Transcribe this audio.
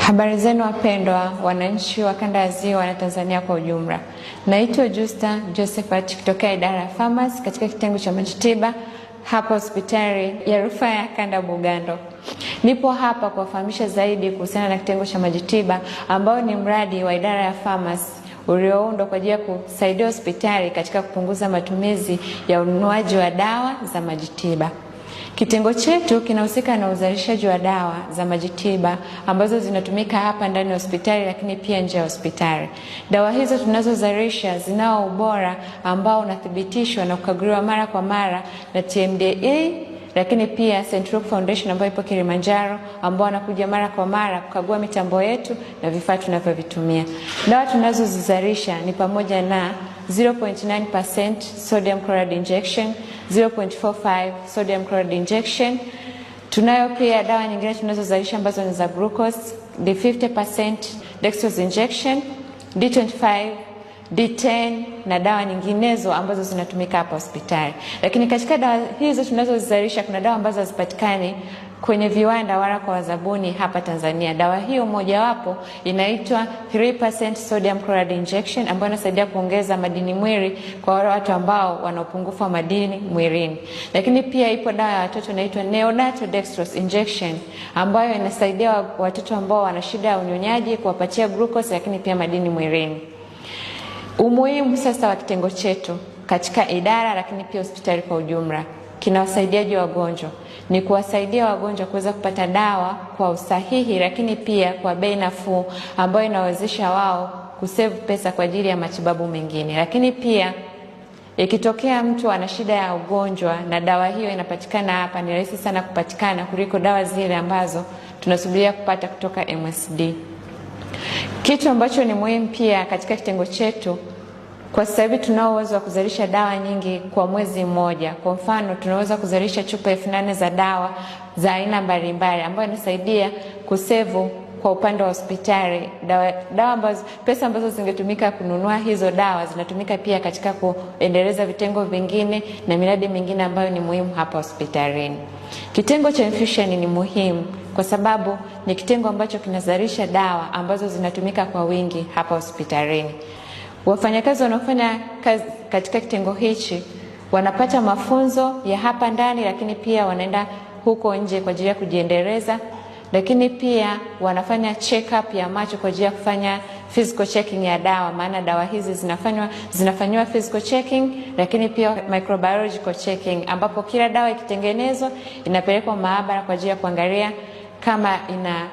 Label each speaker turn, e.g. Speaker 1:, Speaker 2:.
Speaker 1: Habari zenu wapendwa, wananchi wa kanda ya Ziwa na Tanzania kwa ujumla. Naitwa Justa Josephat kutoka idara ya Pharmacy katika kitengo cha majitiba hapa hospitali ya rufaa ya kanda Bugando. Nipo hapa kuwafahamisha zaidi kuhusiana na kitengo cha majitiba ambao ni mradi wa idara ya Pharmacy ulioundwa kwa ajili ya kusaidia hospitali katika kupunguza matumizi ya ununuaji wa dawa za majitiba. Kitengo chetu kinahusika na uzalishaji wa dawa za majitiba ambazo zinatumika hapa ndani ya hospitali lakini pia nje ya hospitali. Dawa hizo tunazozalisha zinao ubora ambao unathibitishwa na kukaguliwa mara kwa mara na TMDA, lakini pia Central Foundation ambayo ipo Kilimanjaro ambao wanakuja mara kwa mara kukagua mitambo yetu na vifaa tunavyovitumia. Dawa tunazozizalisha ni pamoja na 0.9% sodium chloride injection, 0.45 sodium chloride injection. Tunayo pia dawa nyingine tunazozalisha ambazo ni za glucose, D50% dextrose injection, D25, D10 na dawa nyinginezo ambazo zinatumika hapa hospitali. Lakini katika dawa hizo tunazozalisha kuna dawa ambazo hazipatikani kwenye viwanda wala kwa wazabuni hapa Tanzania. Dawa hiyo mojawapo inaitwa 3% sodium chloride injection ambayo inasaidia kuongeza madini mwili kwa wale watu ambao wana upungufu wa madini mwilini. Lakini pia ipo dawa ya watoto inaitwa neonatal dextrose injection ambayo inasaidia watoto ambao wana shida ya unyonyaji kuwapatia glucose lakini pia madini mwilini. Umuhimu sasa wa kitengo chetu katika idara lakini pia hospitali kwa ujumla, kinawasaidiaje wagonjwa? Ni kuwasaidia wagonjwa kuweza kupata dawa kwa usahihi lakini pia kwa bei nafuu ambayo inawezesha wao kusave pesa kwa ajili ya matibabu mengine. Lakini pia ikitokea mtu ana shida ya ugonjwa na dawa hiyo inapatikana hapa, ni rahisi sana kupatikana kuliko dawa zile ambazo tunasubiria kupata kutoka MSD. Kitu ambacho ni muhimu pia katika kitengo chetu, kwa sasa hivi tunao uwezo wa kuzalisha dawa nyingi kwa mwezi mmoja. Kwa mfano, tunaweza kuzalisha chupa 8,000 za dawa za aina mbalimbali ambayo inasaidia kusevu kwa upande wa hospitali. Dawa ambazo pesa ambazo zingetumika kununua hizo dawa zinatumika pia katika kuendeleza vitengo vingine na miradi mingine ambayo ni muhimu hapa hospitalini. Kitengo cha infusion ni muhimu kwa sababu ni kitengo ambacho kinazalisha dawa ambazo zinatumika kwa wingi hapa hospitalini. Wafanyakazi wanaofanya kazi katika kitengo hichi wanapata mafunzo ya hapa ndani, lakini pia wanaenda huko nje kwa ajili ya kujiendeleza, lakini pia wanafanya check up ya macho kwa ajili ya kufanya physical checking ya dawa, maana dawa hizi zinafanywa physical checking lakini pia microbiological checking, ambapo kila dawa ikitengenezwa inapelekwa maabara kwa ajili ya kuangalia kama ina